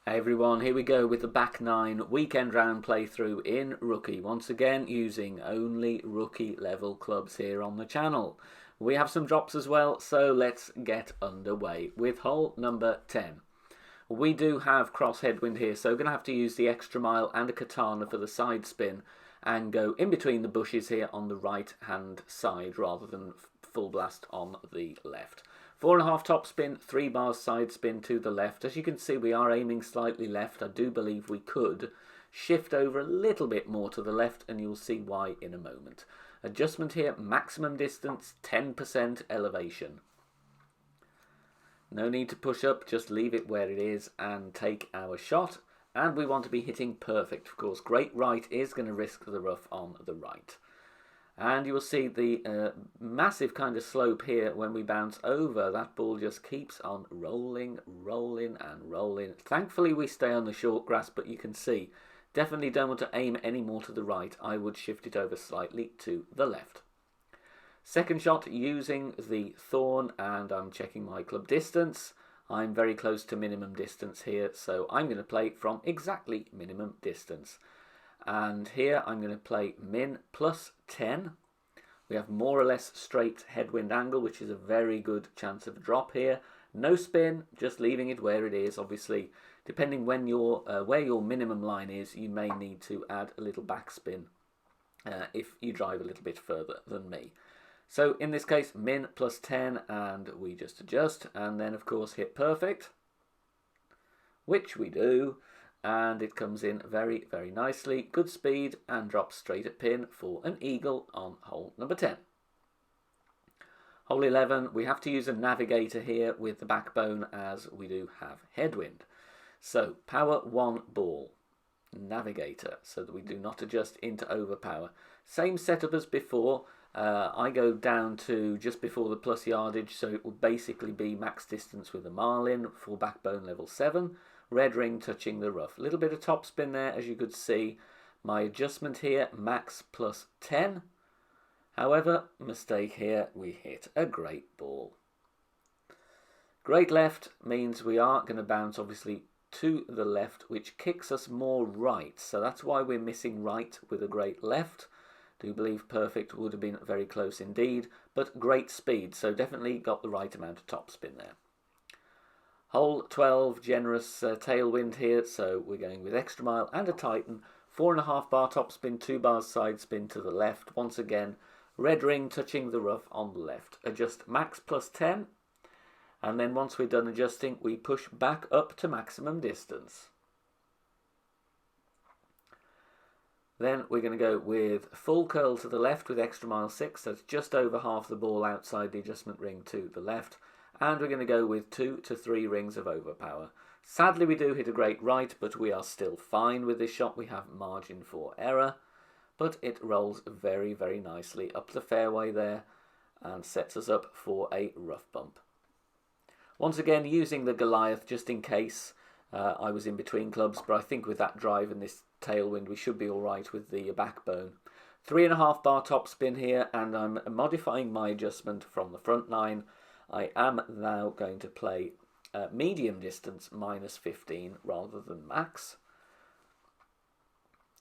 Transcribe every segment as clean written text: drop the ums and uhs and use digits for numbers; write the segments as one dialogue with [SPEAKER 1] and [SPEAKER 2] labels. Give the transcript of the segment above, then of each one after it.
[SPEAKER 1] Hey everyone, here we go with the back nine weekend round playthrough in Rookie. Once again, using only Rookie level clubs here on the channel. We have some drops as well, so let's get underway with hole number 10. We do have cross headwind here, so we're going to have to use the extra mile and a katana for the side spin and go in between the bushes here on the right hand side rather than full blast on the left. 4.5 top spin, 3 bars side spin to the left. As you can see, we are aiming slightly left. I do believe we could shift over a little bit more to the left, and you'll see why in a moment. Adjustment here, maximum distance, 10% elevation. No need to push up, just leave it where it is and take our shot. And we want to be hitting perfect, of course. Great right is going to risk the rough on the right. And you will see the massive kind of slope here when we bounce over. That ball just keeps on rolling, rolling and rolling. Thankfully we stay on the short grass, but you can see, definitely don't want to aim any more to the right. I would shift it over slightly to the left. Second shot using the thorn, and I'm checking my club distance. I'm very close to minimum distance here, so I'm going to play from exactly minimum distance. And here I'm going to play min plus 10. We have more or less straight headwind angle, which is a very good chance of a drop here. No spin, just leaving it where it is. Obviously, depending when where your minimum line is, you may need to add a little backspin if you drive a little bit further than me. So in this case, min plus 10, and we just adjust, and then of course hit perfect, which we do. And it comes in very, very nicely. Good speed and drops straight at pin for an eagle on hole number 10. Hole 11, we have to use a navigator here with the backbone as we do have headwind. So power 1 ball, navigator, so that we do not adjust into overpower. Same setup as before. I go down to just before the plus yardage, so it will basically be max distance with a marlin for backbone level 7. Red ring touching the rough. A little bit of top spin there, as you could see. My adjustment here, max plus 10. However, mistake here, we hit a great ball. Great left means we are going to bounce, obviously, to the left, which kicks us more right. So that's why we're missing right with a great left. Do believe perfect would have been very close indeed, but great speed. So definitely got the right amount of top spin there. Hole 12, generous tailwind here, so we're going with extra mile and a tighten. 4.5 bar top spin, 2 bars side spin to the left. Once again, red ring touching the rough on the left. Adjust max plus 10. And then once we're done adjusting, we push back up to maximum distance. Then we're going to go with full curl to the left with extra mile 6. That's just over half the ball outside the adjustment ring to the left. And we're going to go with 2 to 3 rings of overpower. Sadly, we do hit a great right, but we are still fine with this shot. We have margin for error, but it rolls very, very nicely up the fairway there and sets us up for a rough bump. Once again, using the Goliath just in case I was in between clubs, but I think with that drive and this tailwind, we should be all right with the backbone. 3.5 bar top spin here, and I'm modifying my adjustment from the front 9. I am now going to play medium distance minus 15 rather than max.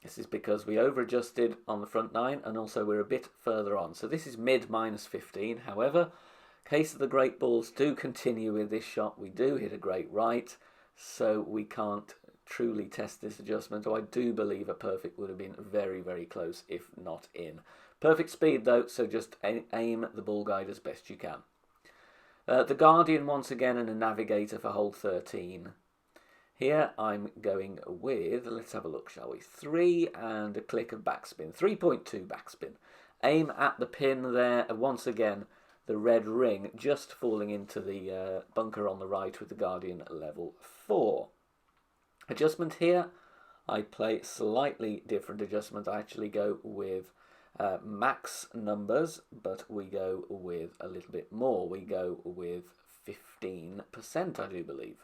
[SPEAKER 1] This is because we over adjusted on the front 9 and also we're a bit further on. So this is mid minus 15. However, case of the great balls do continue with this shot. We do hit a great right, so we can't truly test this adjustment. So I do believe a perfect would have been very, very close if not in. Perfect speed though, so just aim the ball guide as best you can. The Guardian once again and a navigator for hole 13. Here I'm going with, let's have a look shall we, 3 and a click of backspin, 3.2 backspin. Aim at the pin there, and once again the red ring just falling into the bunker on the right with the Guardian level 4. Adjustment here, I play slightly different adjustment. I actually go with max numbers, but we go with a little bit more. We go with 15%, I do believe.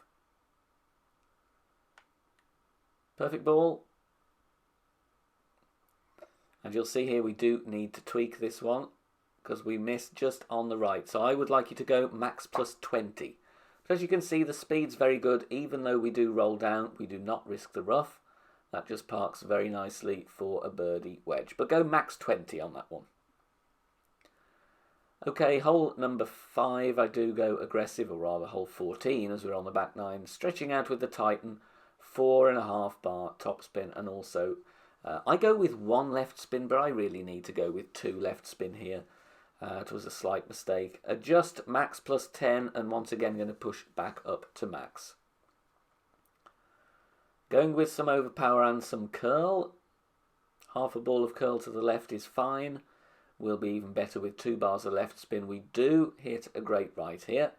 [SPEAKER 1] Perfect ball. And you'll see here we do need to tweak this one because we missed just on the right. So I would like you to go max plus 20. But as you can see, the speed's very good. Even though we do roll down, we do not risk the rough. That just parks very nicely for a birdie wedge. But go max 20 on that one. Okay, hole number 5, I do go aggressive, or rather hole 14 as we're on the back 9. Stretching out with the Titan, 4.5 bar topspin, and also I go with 1 left spin, but I really need to go with 2 left spin here. It was a slight mistake. Adjust max plus 10, and once again going to push back up to max. Going with some overpower and some curl. Half a ball of curl to the left is fine. Will be even better with 2 bars of left spin. We do hit a great right here.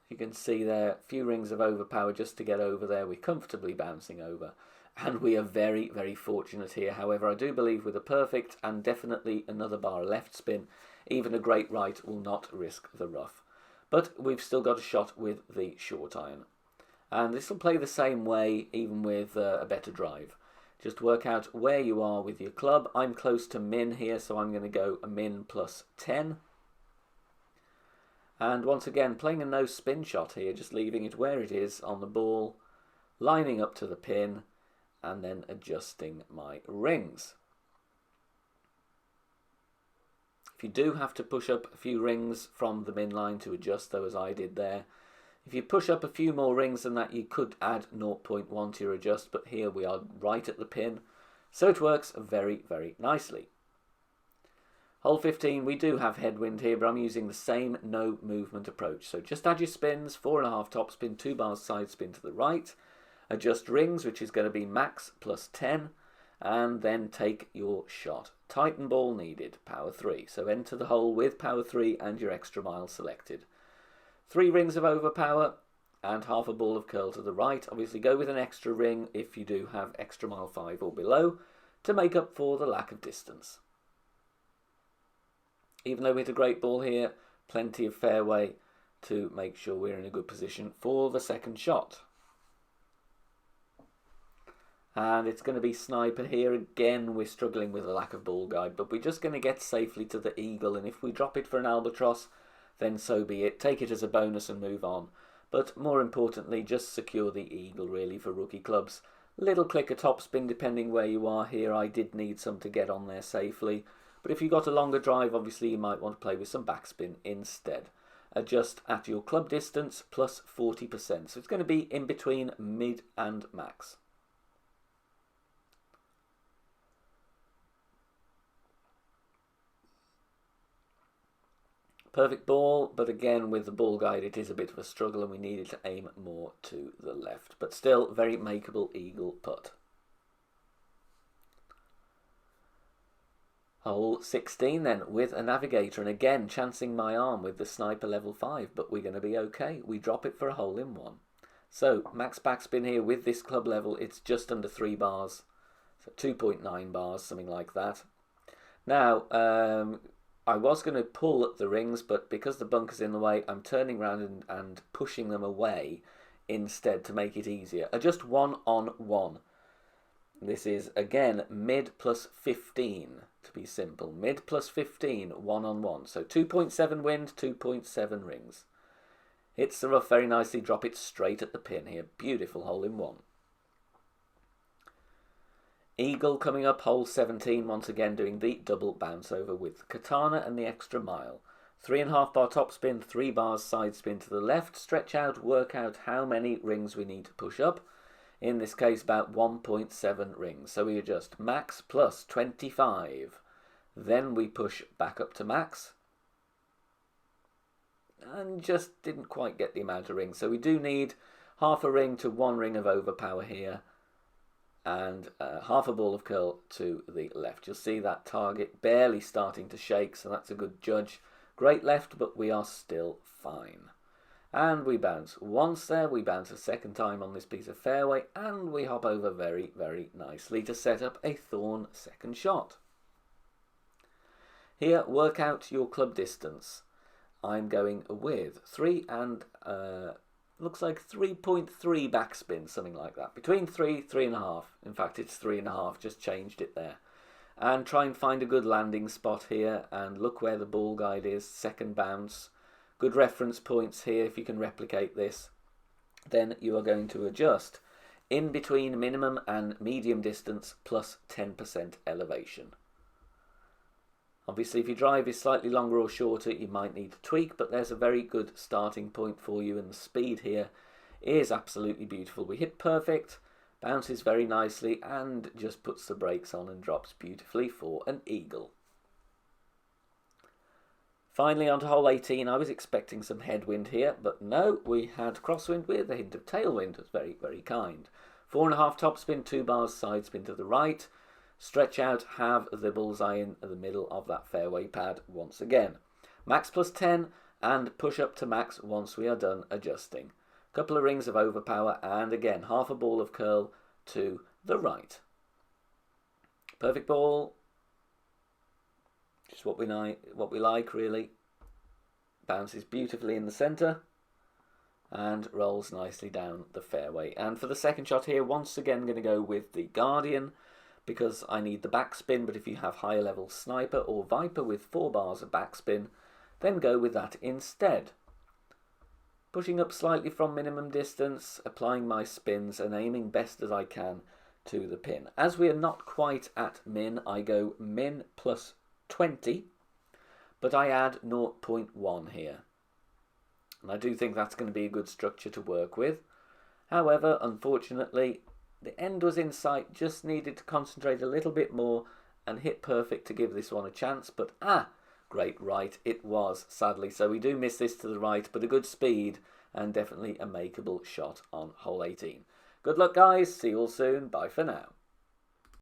[SPEAKER 1] You can see there, a few rings of overpower just to get over there. We're comfortably bouncing over. And we are very, very fortunate here. However, I do believe with a perfect and definitely another bar left spin, even a great right will not risk the rough. But we've still got a shot with the short iron. And this will play the same way even with a better drive. Just work out where you are with your club. I'm close to min here, so I'm going to go a min plus 10. And once again, playing a no spin shot here, just leaving it where it is on the ball, lining up to the pin, and then adjusting my rings. If you do have to push up a few rings from the min line to adjust, though, as I did there, if you push up a few more rings than that, you could add 0.1 to your adjust, but here we are right at the pin, so it works very, very nicely. Hole 15, we do have headwind here, but I'm using the same no movement approach. So just add your spins, 4.5 top spin, 2 bars side spin to the right, adjust rings, which is going to be max plus 10, and then take your shot. Titan ball needed, power 3. So enter the hole with power 3 and your extra mile selected. 3 rings of overpower and half a ball of curl to the right. Obviously go with an extra ring if you do have extra mile 5 or below to make up for the lack of distance. Even though we hit a great ball here, plenty of fairway to make sure we're in a good position for the second shot. And it's going to be sniper here. Again, we're struggling with a lack of ball guide, but we're just going to get safely to the eagle, and if we drop it for an albatross, then so be it. Take it as a bonus and move on. But more importantly, just secure the eagle really for rookie clubs. Little click a topspin depending where you are here. I did need some to get on there safely. But if you've got a longer drive, obviously you might want to play with some backspin instead. Adjust at your club distance plus 40%. So it's going to be in between mid and max. Perfect ball, but again with the ball guide it is a bit of a struggle and we needed to aim more to the left. But still very makeable eagle putt. Hole 16 then with a navigator, and again chancing my arm with the sniper level 5, but we're going to be okay. We drop it for a hole in 1. So max backspin here with this club level, it's just under 3 bars. So 2.9 bars, something like that. Now, I was going to pull the rings, but because the bunker's in the way, I'm turning around and pushing them away instead to make it easier. Adjust 1 on 1. This is, again, mid plus 15, to be simple. Mid plus 15, 1 on 1. So 2.7 wind, 2.7 rings. Hits the rough very nicely, drop it straight at the pin here. Beautiful hole in 1. Eagle coming up, hole 17, once again doing the double bounce over with katana and the extra mile. 3.5 bar top spin, 3 bars side spin to the left. Stretch out, work out how many rings we need to push up. In this case, about 1.7 rings. So we adjust max plus 25. Then we push back up to max. And just didn't quite get the amount of rings. So we do need half a ring to 1 ring of overpower here. And half a ball of curl to the left. You'll see that target barely starting to shake, so that's a good judge. Great left, but we are still fine. And we bounce once there, we bounce a second time on this piece of fairway, and we hop over very, very nicely to set up a thorn second shot. Here, work out your club distance. I'm going with 3 and looks like 3.3 backspin, something like that. Between 3, 3.5. In fact, it's 3.5, just changed it there. And try and find a good landing spot here, and look where the ball guide is. Second bounce. good reference points here. If you can replicate this, then you are going to adjust in between minimum and medium distance plus 10% elevation. Obviously, if your drive is slightly longer or shorter, you might need to tweak, but there's a very good starting point for you, and the speed here is absolutely beautiful. We hit perfect, bounces very nicely, and just puts the brakes on and drops beautifully for an eagle. Finally, on to hole 18. I was expecting some headwind here, but no, we had crosswind with a hint of tailwind. It was very, very kind. 4.5 topspin, 2 bars side spin to the right. Stretch out, have the bullseye in the middle of that fairway pad once again. Max plus 10 and push up to max once we are done adjusting. Couple of rings of overpower and again half a ball of curl to the right. Perfect ball. Just what we like really. Bounces beautifully in the centre and rolls nicely down the fairway. And for the second shot here, once again going to go with the Guardian, because I need the backspin, but if you have higher level Sniper or Viper with 4 bars of backspin, then go with that instead. Pushing up slightly from minimum distance, applying my spins and aiming best as I can to the pin. As we are not quite at min, I go min plus 20, but I add 0.1 here. And I do think that's going to be a good structure to work with. However, unfortunately, the end was in sight, just needed to concentrate a little bit more and hit perfect to give this one a chance. But great right it was, sadly. So we do miss this to the right, but a good speed and definitely a makeable shot on hole 18. Good luck, guys. See you all soon. Bye for now.